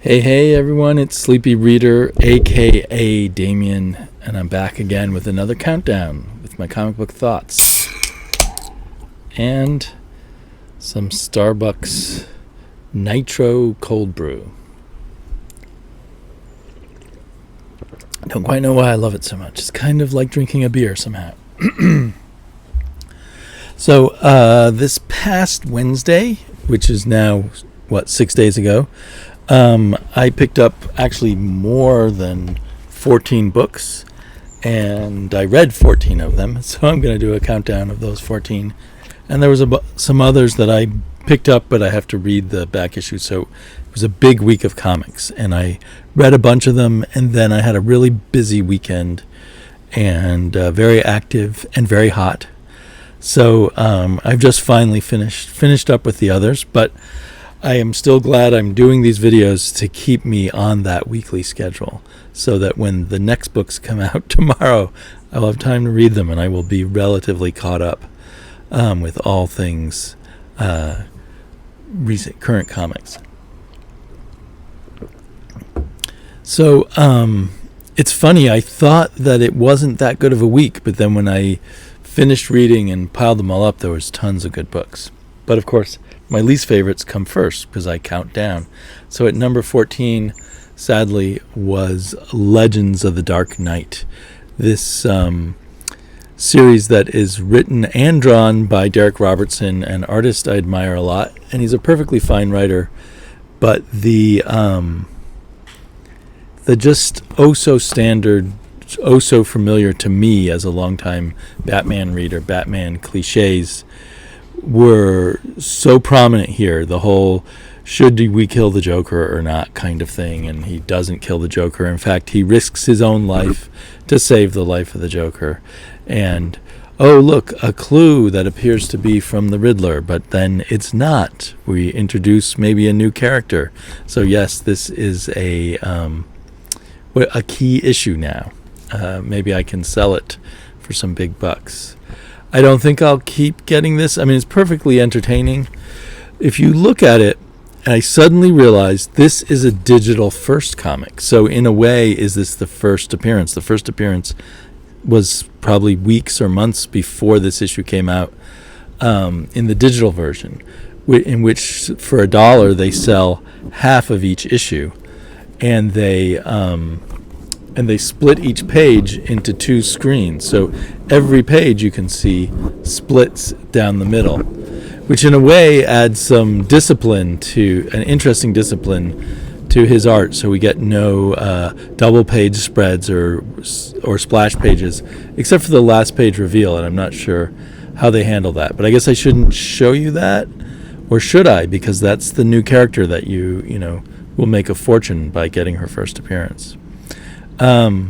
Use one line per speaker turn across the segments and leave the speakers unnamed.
Hey everyone, it's Sleepy Reader, aka Damien, and I'm back again with another countdown with my comic book thoughts. And some Starbucks Nitro Cold Brew. I don't quite know why I love it so much. It's kind of like drinking a beer somehow. So this past Wednesday, which is now, 6 days ago, I picked up actually more than 14 books, and I read 14 of them, so I'm going to do a countdown of those 14. And there was some others that I picked up, but I have to read the back issue, so it was a big week of comics, and I read a bunch of them, and then I had a really busy weekend, and very active and very hot. So I've just finally finished up with the others, but I am still glad I'm doing these videos to keep me on that weekly schedule so that when the next books come out tomorrow, I'll have time to read them and I will be relatively caught up with all things recent current comics. So it's funny, I thought that it wasn't that good of a week, but then when I finished reading and piled them all up, there was tons of good books. But of course, my least favorites come first because I count down. So at number 14, sadly, was Legends of the Dark Knight. This series that is written and drawn by Derek Robertson, an artist I admire a lot, and he's a perfectly fine writer. But the just so standard, so familiar to me as a longtime Batman reader, Batman cliches were so prominent here. The whole should we kill the Joker or not kind of thing, and he doesn't kill the Joker. In fact, he risks his own life to save the life of the Joker. And oh look, a clue that appears to be from the Riddler, but then it's not. We introduce maybe a new character. So yes, this is a key issue now. Maybe I can sell it for some big bucks. I don't think I'll keep getting this. I mean, it's perfectly entertaining. If you look at it, I suddenly realized this is a digital first comic. So in a way, is this the first appearance? The first appearance was probably weeks or months before this issue came out in the digital version, in which for $1 they sell half of each issue, and they split each page into two screens. So every page you can see splits down the middle, which in a way adds some discipline to an interesting discipline to his art. So we get no double page spreads or splash pages, except for the last page reveal. And I'm not sure how they handle that, but I guess I shouldn't show you that, or should I? Because that's the new character that you know will make a fortune by getting her first appearance. So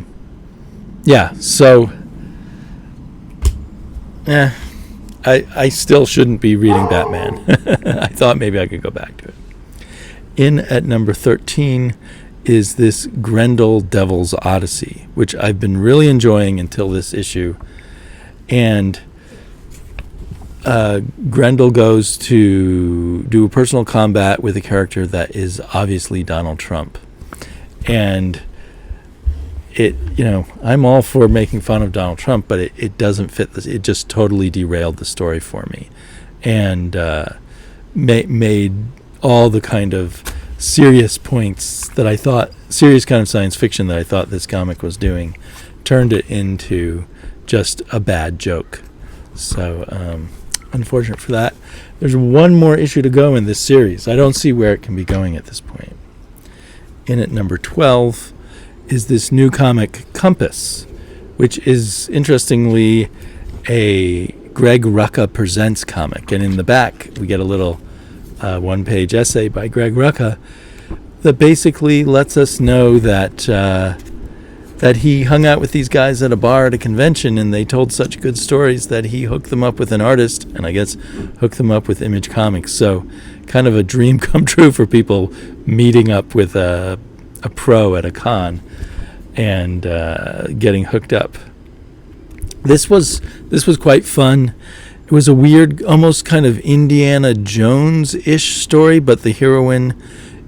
I still shouldn't be reading Batman. I thought maybe I could go back to it. In at number 13 is this Grendel Devil's Odyssey, which I've been really enjoying until this issue. And Grendel goes to do a personal combat with a character that is obviously Donald Trump. And I'm all for making fun of Donald Trump, but it doesn't fit this. It just totally derailed the story for me, and made all the kind of serious points that I thought, serious kind of science fiction that I thought this comic was doing, turned it into just a bad joke. So unfortunate for that. There's one more issue to go in this series. I don't see where it can be going at this point. In at number 12 is this new comic Compass, which is interestingly a Greg Rucka Presents comic. And in the back, we get a little one-page essay by Greg Rucka that basically lets us know that he hung out with these guys at a bar at a convention, and they told such good stories that he hooked them up with an artist, and I guess hooked them up with Image Comics. So kind of a dream come true for people meeting up with a pro at a con and getting hooked up. This was quite fun. It was a weird, almost kind of Indiana Jones-ish story, but the heroine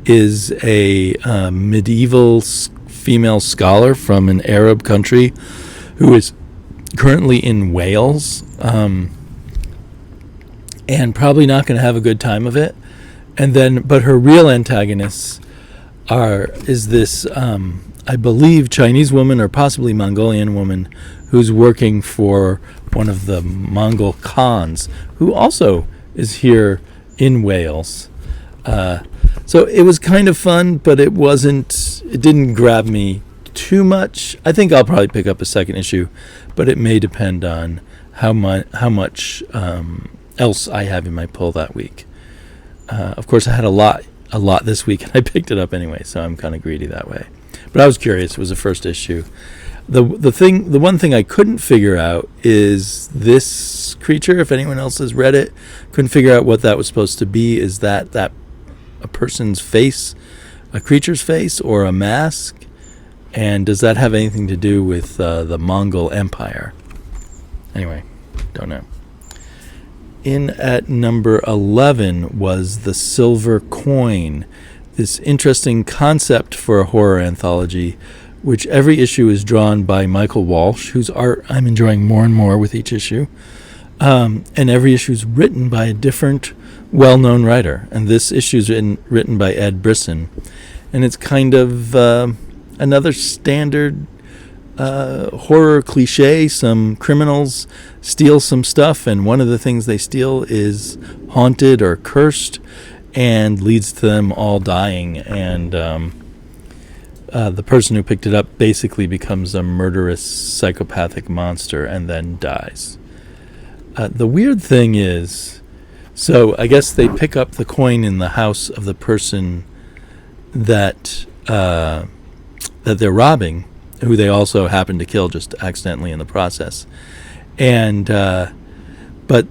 is a medieval female scholar from an Arab country who is currently in Wales, and probably not going to have a good time of it. And then, but her real antagonists is this, I believe, Chinese woman or possibly Mongolian woman who's working for one of the Mongol Khans, who also is here in Wales. So it was kind of fun, but it didn't grab me too much. I think I'll probably pick up a second issue, but it may depend on how much else I have in my pull that week. Of course, I had a lot this week, and I picked it up anyway, so I'm kind of greedy that way. But I was curious. It was the first issue. The one thing I couldn't figure out is this creature. If anyone else has read it, couldn't figure out what that was supposed to be. Is that a person's face, a creature's face, or a mask? And does that have anything to do with the Mongol Empire? Anyway, don't know. In at number 11 was The Silver Coin, this interesting concept for a horror anthology, which every issue is drawn by Michael Walsh, whose art I'm enjoying more and more with each issue. And every issue is written by a different well-known writer. And this issue is written by Ed Brisson. And it's kind of another standard horror cliche. Some criminals steal some stuff, and one of the things they steal is haunted or cursed and leads to them all dying. And the person who picked it up basically becomes a murderous psychopathic monster and then dies. The weird thing is, so I guess they pick up the coin in the house of the person that they're robbing, who they also happen to kill just accidentally in the process. And but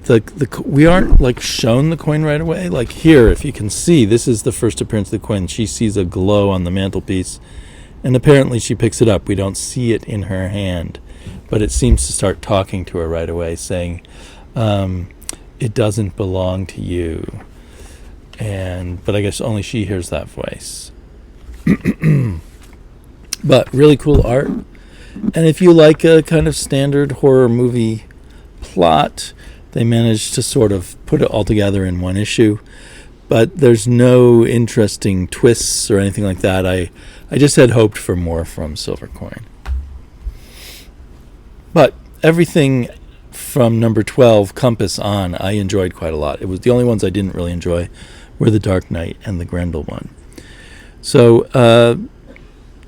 we aren't like shown the coin right away. Like here, if you can see, this is the first appearance of the coin. She sees a glow on the mantelpiece, and apparently she picks it up. We don't see it in her hand, but it seems to start talking to her right away, saying, it doesn't belong to you. But I guess only she hears that voice. But really cool art. And if you like a kind of standard horror movie plot, they managed to sort of put it all together in one issue. But there's no interesting twists or anything like that. I just had hoped for more from Silver Coin. But everything from number 12, Compass, on, I enjoyed quite a lot. It was the only ones I didn't really enjoy were The Dark Knight and the Grendel one. So,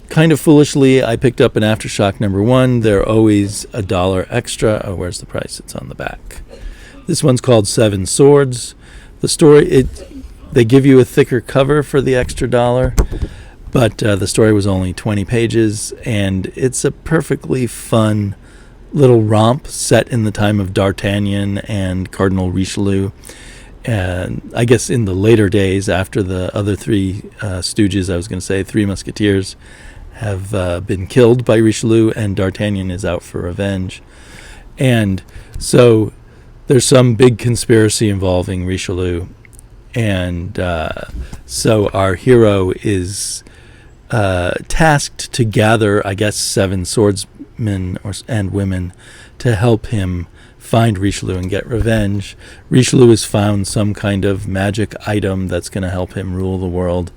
kind of foolishly, I picked up an Aftershock number 1. They're always $1 extra. Oh, where's the price? It's on the back. This one's called Seven Swords. The story, they give you a thicker cover for the extra $1, but the story was only 20 pages, and it's a perfectly fun little romp set in the time of D'Artagnan and Cardinal Richelieu. And I guess in the later days, after the other three stooges, I was going to say, Three Musketeers, have been killed by Richelieu, and D'Artagnan is out for revenge. And so there's some big conspiracy involving Richelieu. And so our hero is tasked to gather, I guess, 7 swordsmen and women to help him find Richelieu and get revenge. Richelieu has found some kind of magic item that's going to help him rule the world.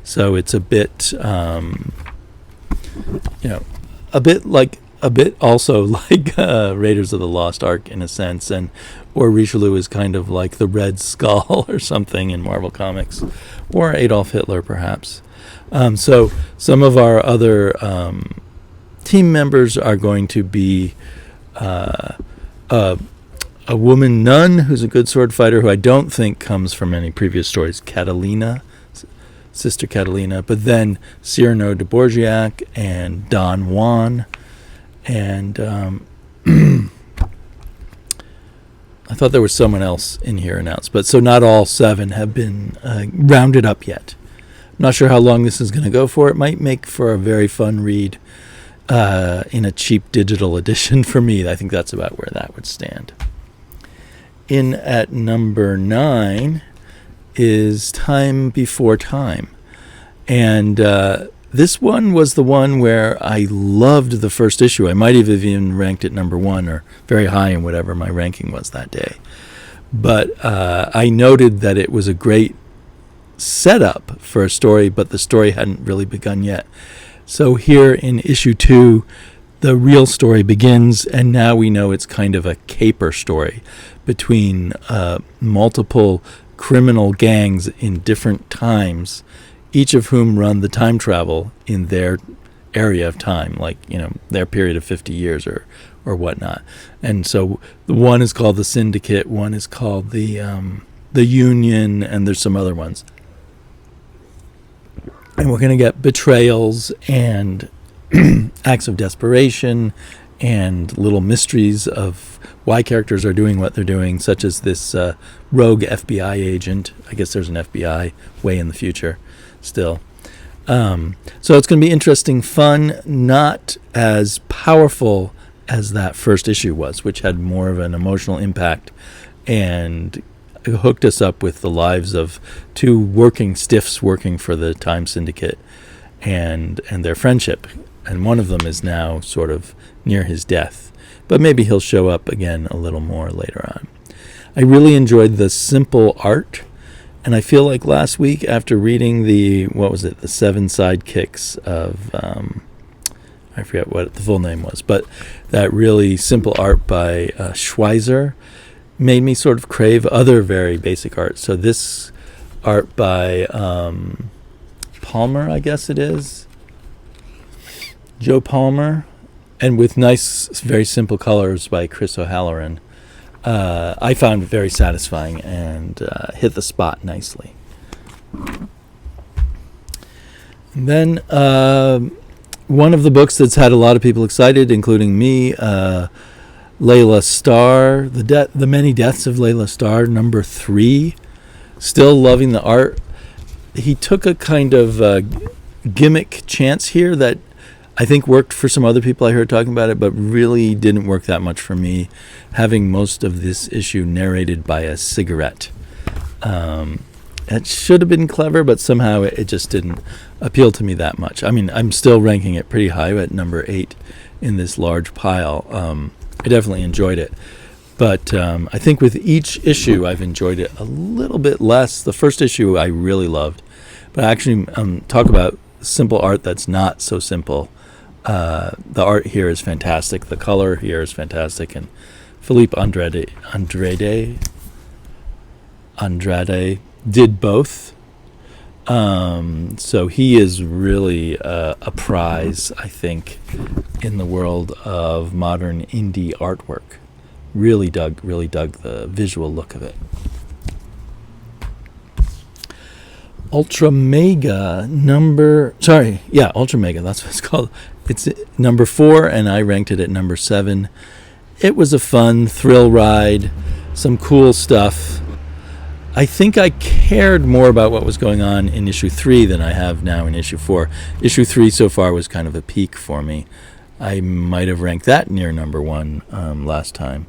So it's a bit, a bit also like Raiders of the Lost Ark in a sense, or Richelieu is kind of like the Red Skull or something in Marvel Comics, or Adolf Hitler perhaps. So some of our other team members are going to be a woman nun who's a good sword fighter, who I don't think comes from any previous stories, Catalina, Sister Catalina, but then Cyrano de Borgiac and Don Juan, and I thought there was someone else in here announced, but so not all 7 have been rounded up yet. I'm not sure how long this is going to go for. It might make for a very fun read in a cheap digital edition for me. I think that's about where that would stand. In at number 9 is Time Before Time. And this one was the one where I loved the first issue. I might have even ranked it number 1 or very high in whatever my ranking was that day. But I noted that it was a great setup for a story, but the story hadn't really begun yet. So here in issue 2, the real story begins, and now we know it's kind of a caper story between multiple criminal gangs in different times, each of whom run the time travel in their area of time, like, their period of 50 years or whatnot. And so the one is called the Syndicate, one is called the Union, and there's some other ones. And we're going to get betrayals and acts of desperation and little mysteries of why characters are doing what they're doing, such as this rogue FBI agent. I guess there's an FBI way in the future still. So it's going to be interesting, fun, not as powerful as that first issue was, which had more of an emotional impact and hooked us up with the lives of 2 working stiffs working for the Time Syndicate and their friendship. And one of them is now sort of near his death, but maybe he'll show up again a little more later on. I really enjoyed the simple art, and I feel like last week after reading the 7 sidekicks of I forget what the full name was, but that really simple art by Schweizer made me sort of crave other very basic art. So this art by Palmer, I guess it is, Joe Palmer, and with nice, very simple colors by Chris O'Halloran, I found very satisfying and hit the spot nicely. And then one of the books that's had a lot of people excited, including me, Lila Starr, the Many Deaths of Lila Starr, number 3. Still loving the art. He took a kind of gimmick chance here that I think worked for some other people I heard talking about it, but really didn't work that much for me, having most of this issue narrated by a cigarette. It should have been clever, but somehow it just didn't appeal to me that much. I mean, I'm still ranking it pretty high at number 8 in this large pile. I definitely enjoyed it. But I think with each issue, I've enjoyed it a little bit less. The first issue I really loved. But actually, talk about simple art that's not so simple. The art here is fantastic. The color here is fantastic. And Philippe Andrade did both. So he is really a prize, I think, in the world of modern indie artwork. Really dug the visual look of it. Ultra Mega, that's what it's called. It's number 4, and I ranked it at number 7. It was a fun thrill ride, some cool stuff. I think I cared more about what was going on in issue 3 than I have now in issue 4. Issue 3 so far was kind of a peak for me. I might have ranked that near number 1 last time.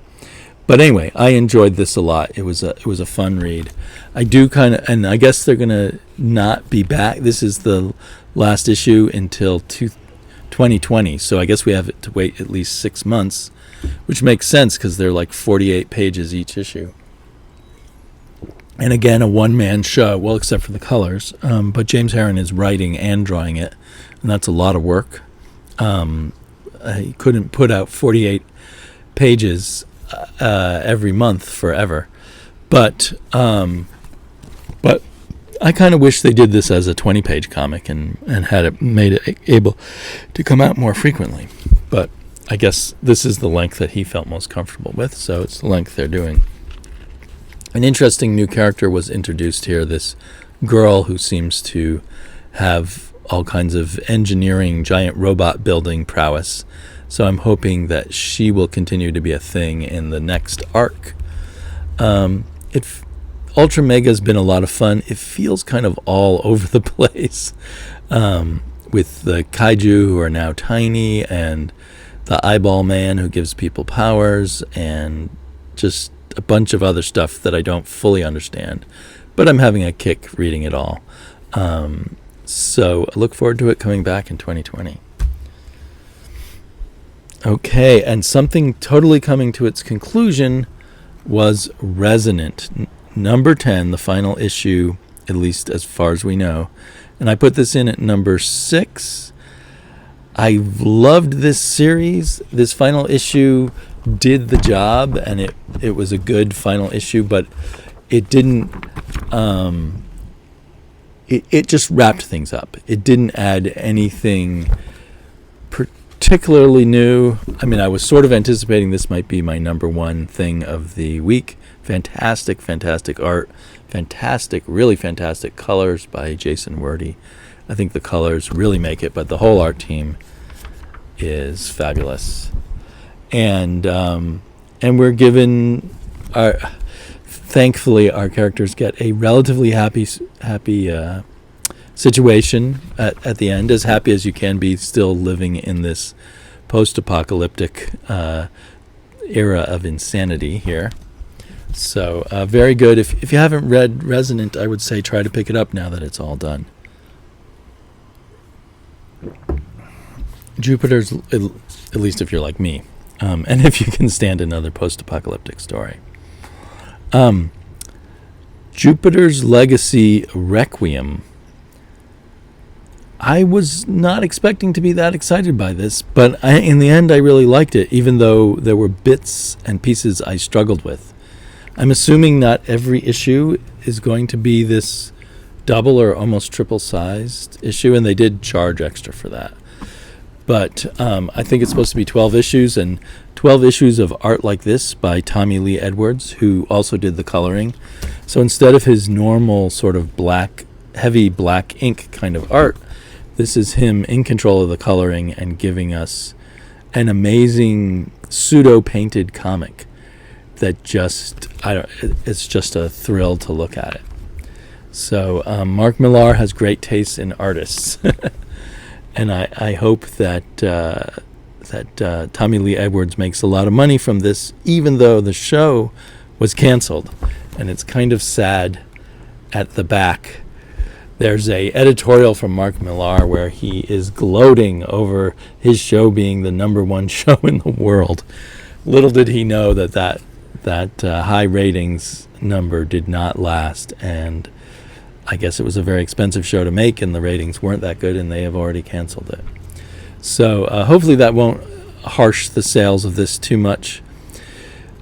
But anyway, I enjoyed this a lot. It was a fun read. I do and I guess they're gonna not be back. This is the last issue until 2020. So I guess we have to wait at least 6 months, which makes sense because they're like 48 pages each issue. And again, a one-man show. Well, except for the colors. But James Herron is writing and drawing it, and that's a lot of work. He couldn't put out 48 pages every month forever, but I kind of wish they did this as a 20-page comic and had it made it able to come out more frequently. But I guess this is the length that he felt most comfortable with, so it's the length they're doing. An interesting new character was introduced here, this girl who seems to have all kinds of engineering, giant robot building prowess. So I'm hoping that she will continue to be a thing in the next arc. Ultra Mega's been a lot of fun. It feels kind of all over the place, with the kaiju who are now tiny, and the eyeball man who gives people powers, and just a bunch of other stuff that I don't fully understand. But I'm having a kick reading it all. So I look forward to it coming back in 2020. Okay, and something totally coming to its conclusion was Resonant, number 10, the final issue, at least as far as we know. And I put this in at number 6. I loved this series. This final issue did the job, and it was a good final issue, but it didn't... It just wrapped things up. It didn't add anything particularly new. I mean, I was sort of anticipating this might be my number one thing of the week. Fantastic art. Really fantastic colors by Jason Wordie. I think the colors really make it, but the whole art team is fabulous. And we're given thankfully our characters get a relatively happy situation at the end, as happy as you can be still living in this post-apocalyptic era of insanity here. So very good. If you haven't read Resonant, I would say try to pick it up now that it's all done. Jupiter's, at least if you're like me, and if you can stand another post-apocalyptic story. Jupiter's Legacy Requiem. I was not expecting to be that excited by this, but in the end I really liked it, even though there were bits and pieces I struggled with. I'm assuming not every issue is going to be this double or almost triple-sized issue, and they did charge extra for that. But I think it's supposed to be 12 issues, and 12 issues of art like this by Tommy Lee Edwards, who also did the coloring. So instead of his normal sort of heavy black ink kind of art, this is him in control of the coloring and giving us an amazing pseudo-painted comic that it's just a thrill to look at it. So Mark Millar has great taste in artists. And I hope that Tommy Lee Edwards makes a lot of money from this, even though the show was canceled. And it's kind of sad. At the back, there's a editorial from Mark Millar where he is gloating over his show being the number one show in the world. Little did he know that high ratings number did not last, and I guess it was a very expensive show to make, and the ratings weren't that good, and they have already canceled it. So hopefully that won't harsh the sales of this too much.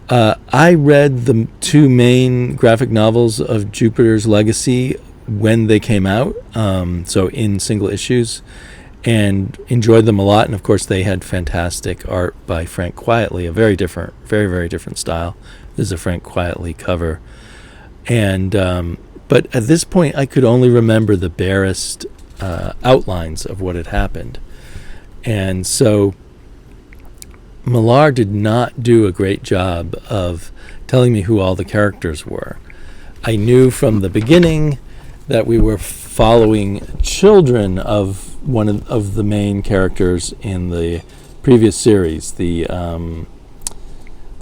I read the 2 main graphic novels of Jupiter's Legacy when they came out, so in single issues, and enjoyed them a lot. And of course they had fantastic art by Frank Quietly, a very very different style. This is a Frank Quietly cover. And but at this point I could only remember the barest outlines of what had happened. And so Millar did not do a great job of telling me who all the characters were. I knew from the beginning that we were following children of one of the main characters in the previous series, the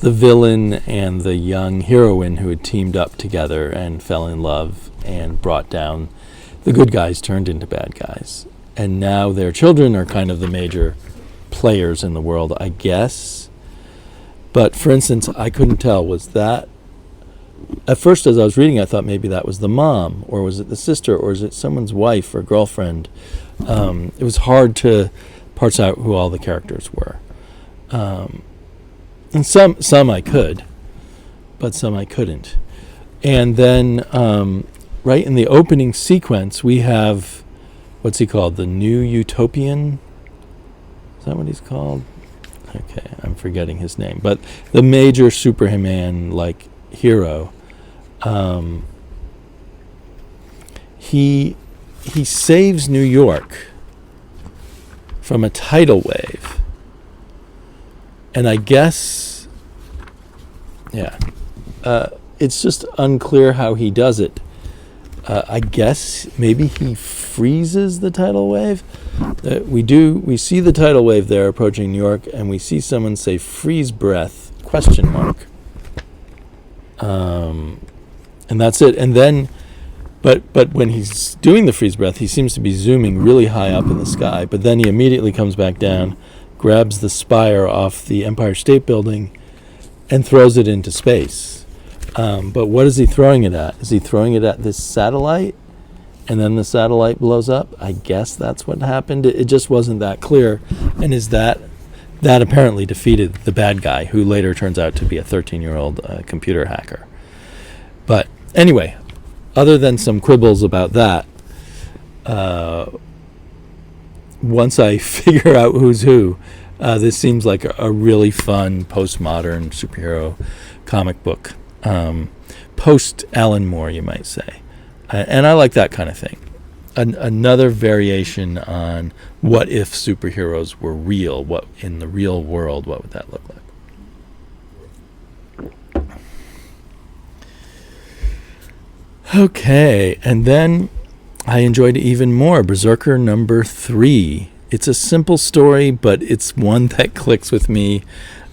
villain and the young heroine who had teamed up together and fell in love and brought down the good guys turned into bad guys. And now their children are kind of the major players in the world, I guess. But for instance, I couldn't tell, was that at first as I was reading I thought maybe that was the mom, or was it the sister, or is it someone's wife or girlfriend. It was hard to parse out who all the characters were, and some I could, but some I couldn't. And then right in the opening sequence we have, what's he called, the New Utopian? Is that what he's called? Okay, I'm forgetting his name. But the major Superman-like hero, he saves New York from a tidal wave. And I guess, it's just unclear how he does it. I guess maybe he freezes the tidal wave. We see the tidal wave there approaching New York, and we see someone say "freeze breath?" ? And that's it. And then But when he's doing the freeze breath, he seems to be zooming really high up in the sky. But then he immediately comes back down, grabs the spire off the Empire State Building, and throws it into space. But what is he throwing it at? Is he throwing it at this satellite? And then the satellite blows up? I guess that's what happened. It just wasn't that clear. And is that apparently defeated the bad guy, who later turns out to be a 13-year-old computer hacker. But anyway, other than some quibbles about that, once I figure out who's who, this seems like a really fun postmodern superhero comic book. Post Alan Moore, you might say. And I like that kind of thing. Another variation on what if superheroes were real? What in the real world, what would that look like? Okay, and then I enjoyed even more Berserker number 3. It's a simple story, but it's one that clicks with me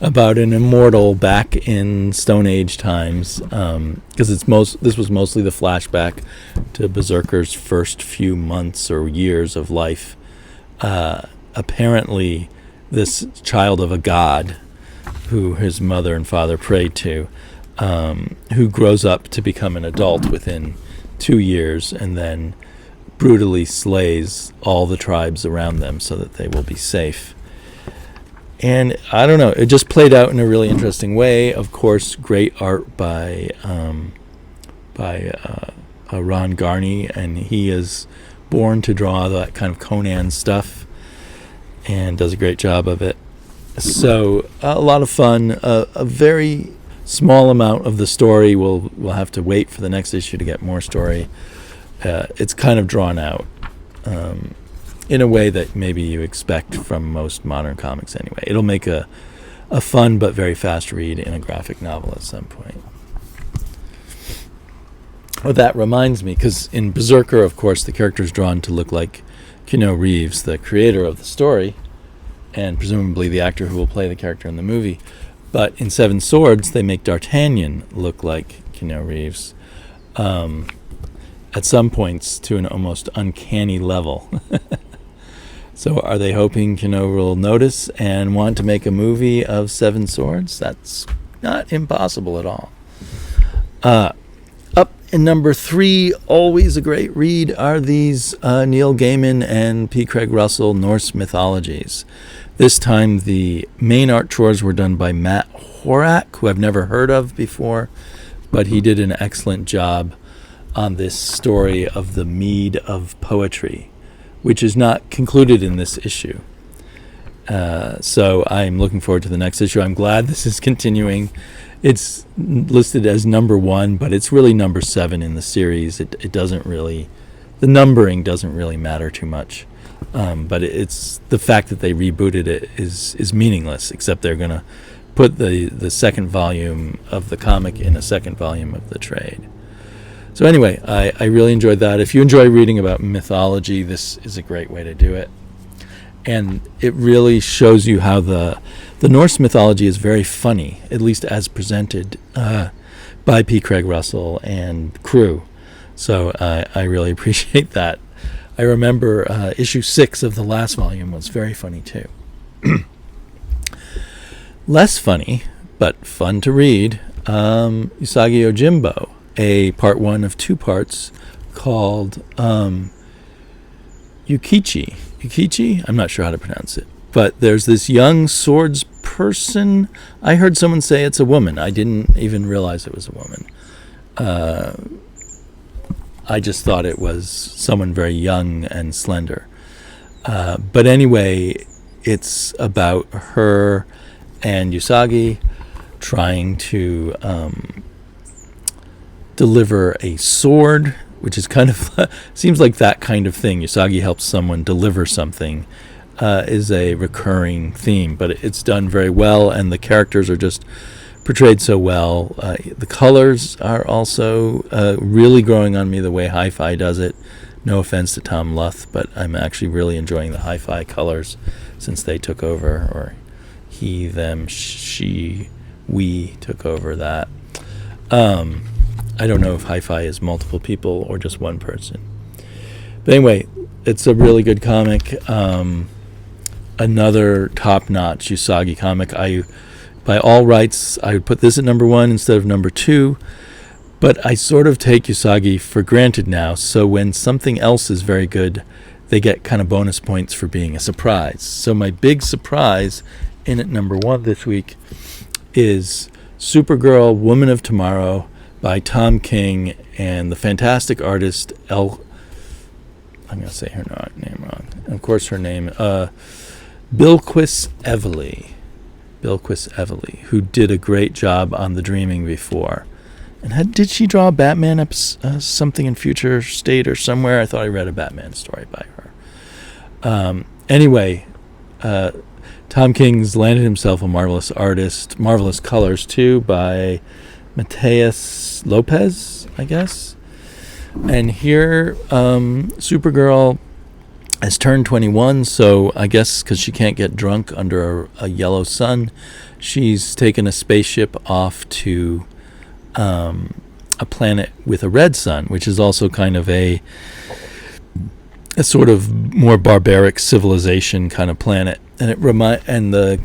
about an immortal back in Stone Age times, because this was mostly the flashback to Berserker's first few months or years of life. Apparently, this child of a god, who his mother and father prayed to, who grows up to become an adult within 2 years, and then brutally slays all the tribes around them so that they will be safe. And I don't know, it just played out in a really interesting way. Of course, great art by Ron Garney, and he is born to draw that kind of Conan stuff and does a great job of it. So a lot of fun. A very small amount of the story. We'll have to wait for the next issue to get more story. It's kind of drawn out. In a way that maybe you expect from most modern comics anyway. It'll make a fun but very fast read in a graphic novel at some point. Well, that reminds me, because in Berserker, of course, the character is drawn to look like Keanu Reeves, the creator of the story, and presumably the actor who will play the character in the movie. But in Seven Swords, they make D'Artagnan look like Keanu Reeves. At some points to an almost uncanny level. So are they hoping Keanu will notice and want to make a movie of Seven Swords? That's not impossible at all. Up in number 3, always a great read, are these Neil Gaiman and P. Craig Russell Norse Mythologies. This time the main art chores were done by Matt Horak, who I've never heard of before, but he did an excellent job on this story of the Mead of Poetry, which is not concluded in this issue. So I'm looking forward to the next issue. I'm glad this is continuing. It's listed as number 1, but it's really number 7 in the series. It doesn't really, the numbering doesn't really matter too much. But it's the fact that they rebooted it is meaningless, except they're going to put the second volume of the comic in a second volume of the trade. So anyway, I really enjoyed that. If you enjoy reading about mythology, this is a great way to do it. And it really shows you how the Norse mythology is very funny, at least as presented by P. Craig Russell and crew. So I really appreciate that. I remember issue 6 of the last volume was very funny too. Less funny, but fun to read, Isagio Jimbo, a part 1 of 2 parts called Yukichi. Yukichi? I'm not sure how to pronounce it. But there's this young swords person. I heard someone say it's a woman. I didn't even realize it was a woman. I just thought it was someone very young and slender. But anyway, it's about her and Usagi trying to deliver a sword, which is kind of seems like that kind of thing. Usagi helps someone deliver something is a recurring theme, but it's done very well, and the characters are just portrayed so well. The colors are also really growing on me the way Hi-Fi does it. No offense to Tom Luth, but I'm actually really enjoying the Hi-Fi colors since they took over, or he, them, she, we took over that. I don't know if hi-fi is multiple people or just one person. But anyway, it's a really good comic. Another top-notch Usagi comic. By all rights, I would put this at number 1 instead of number 2. But I sort of take Usagi for granted now. So when something else is very good, they get kind of bonus points for being a surprise. So my big surprise in at number 1 this week is Supergirl, Woman of Tomorrow by Tom King and the fantastic artist I'm going to say her name wrong. Of course, her name, Bilquis Evely, who did a great job on The Dreaming before. And did she draw Batman something in Future State or somewhere? I thought I read a Batman story by her. Anyway, Tom King's landed himself a marvelous artist, marvelous colors too, by Mateus Lopez, I guess. And here, Supergirl has turned 21, so I guess because she can't get drunk under a yellow sun, she's taken a spaceship off to a planet with a red sun, which is also kind of a sort of more barbaric civilization kind of planet. And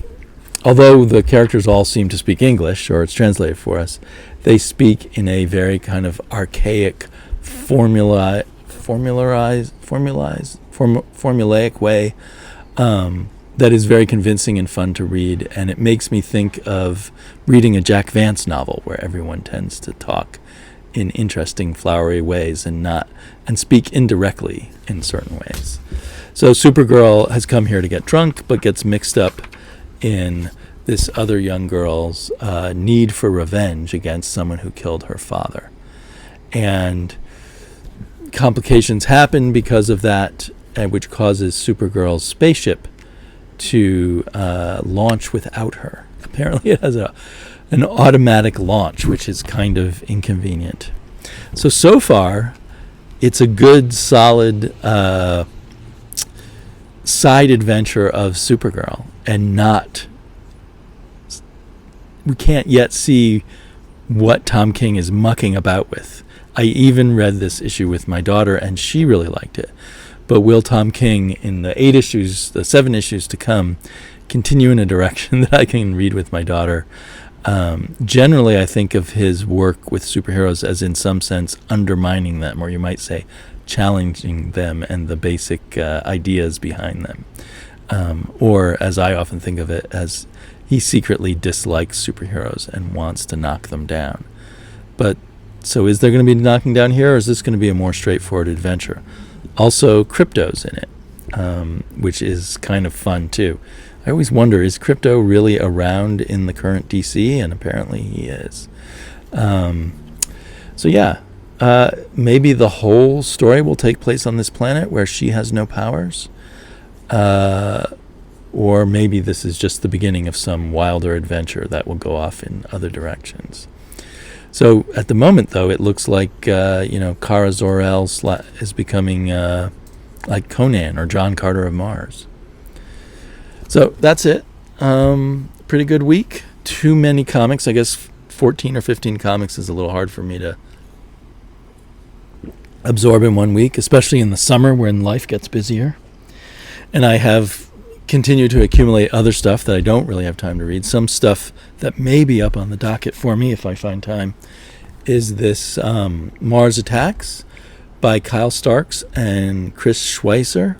although the characters all seem to speak English, or it's translated for us, they speak in a very kind of archaic, formulaic way that is very convincing and fun to read, and it makes me think of reading a Jack Vance novel where everyone tends to talk in interesting, flowery ways and speak indirectly in certain ways. So Supergirl has come here to get drunk, but gets mixed up in this other young girl's need for revenge against someone who killed her father. And complications happen because of that, which causes Supergirl's spaceship to launch without her. Apparently it has an automatic launch, which is kind of inconvenient. So far, it's a good, solid side adventure of Supergirl, and we can't yet see what Tom King is mucking about with. I even read this issue with my daughter, and she really liked it. But will Tom King, in the 7 issues to come, continue in a direction that I can read with my daughter? Generally, I think of his work with superheroes as, in some sense, undermining them, or you might say challenging them and the basic ideas behind them. Or, as I often think of it, as he secretly dislikes superheroes and wants to knock them down. But so is there going to be knocking down here, or is this going to be a more straightforward adventure? Also, Crypto's in it, which is kind of fun too. I always wonder, is Crypto really around in the current DC? And apparently he is. So yeah, maybe the whole story will take place on this planet where she has no powers. Or maybe this is just the beginning of some wilder adventure that will go off in other directions. So at the moment, though, it looks like, Kara Zor-El is becoming like Conan or John Carter of Mars. So that's it. Pretty good week. Too many comics. I guess 14 or 15 comics is a little hard for me to absorb in 1 week, especially in the summer when life gets busier. And I have continued to accumulate other stuff that I don't really have time to read. Some stuff that may be up on the docket for me if I find time is this Mars Attacks by Kyle Starks and Chris Schweizer,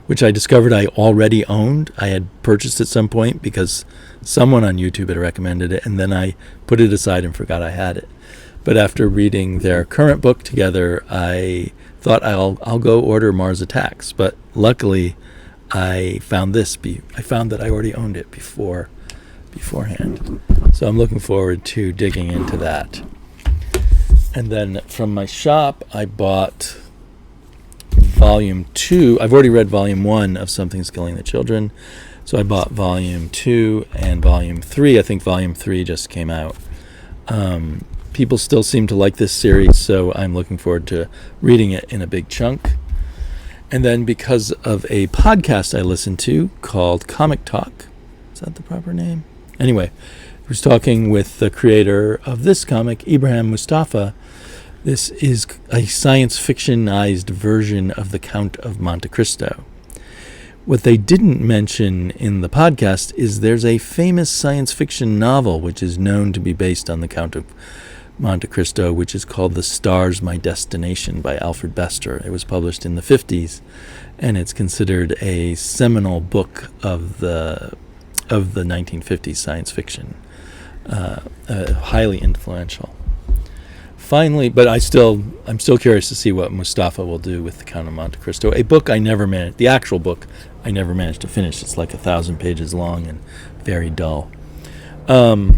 which I discovered I already owned. I had purchased at some point because someone on YouTube had recommended it, and then I put it aside and forgot I had it. But after reading their current book together, I thought I'll go order Mars Attacks. But luckily, I found that I already owned it beforehand. So I'm looking forward to digging into that. And then from my shop, I bought Volume 2. I've already read Volume 1 of Something's Killing the Children. So I bought Volume 2 and Volume 3. I think Volume 3 just came out. People still seem to like this series, so I'm looking forward to reading it in a big chunk. And then because of a podcast I listened to called Comic Talk, is that the proper name? Anyway, I was talking with the creator of this comic, Ibrahim Mustafa, This is a science fictionized version of The Count of Monte Cristo. What they didn't mention in the podcast is there's a famous science fiction novel which is known to be based on The Count of Monte Cristo, which is called The Stars, My Destination by Alfred Bester. It was published in the 50s, and it's considered a seminal book of the 1950s science fiction, highly influential. Finally, but I'm still curious to see what Mustafa will do with The Count of Monte Cristo, a book the actual book I never managed to finish. It's like 1,000 pages long and very dull. And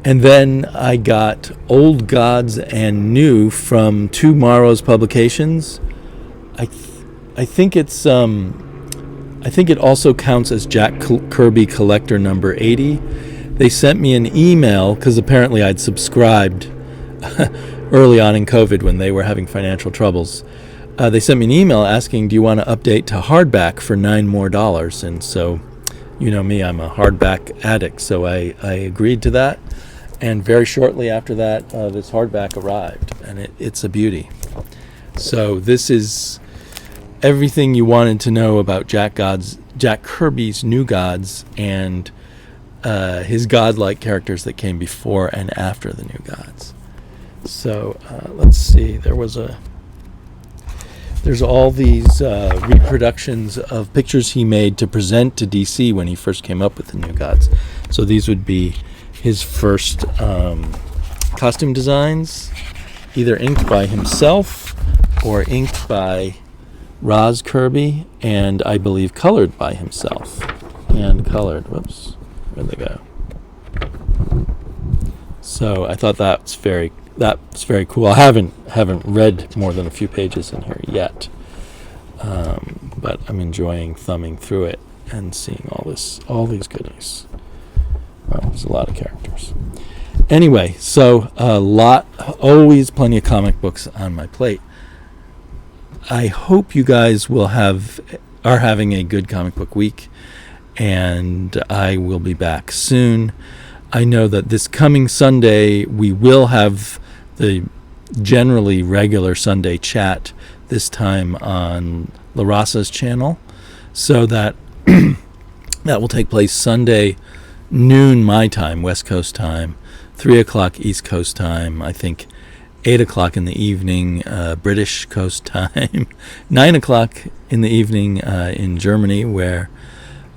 then I got Old Gods and New from Two Morrows Publications. I think it also counts as Jack Kirby Collector number 80. They sent me an email because apparently I'd subscribed early on in COVID when they were having financial troubles. They sent me an email asking, do you want to update to hardback for $9 more? And so, you know me, I'm a hardback addict, so I agreed to that. And very shortly after that, this hardback arrived, and it's a beauty. So this is everything you wanted to know about Jack Kirby's New Gods and his godlike characters that came before and after the New Gods. So let's see. There's all these reproductions of pictures he made to present to DC when he first came up with the New Gods. So these would be his first costume designs, either inked by himself or inked by Roz Kirby, and I believe colored by himself. Hand colored. Whoops. Where'd they go? So I thought that's very cool. I haven't read more than a few pages in here yet, but I'm enjoying thumbing through it and seeing all these goodies. Well, there's a lot of characters. Anyway, so always plenty of comic books on my plate. I hope you guys are having a good comic book week, and I will be back soon. I know that this coming Sunday we will have the generally regular Sunday chat, this time on Rasa's channel, so that that will take place Sunday noon my time, West Coast time, 3 o'clock East Coast time, I think 8 o'clock in the evening British Coast time, 9 o'clock in the evening in Germany, where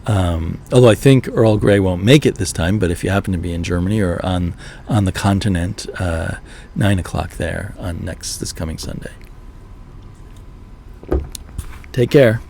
although I think Earl Grey won't make it this time, but if you happen to be in Germany or on the continent, 9 o'clock there on this coming Sunday. Take care.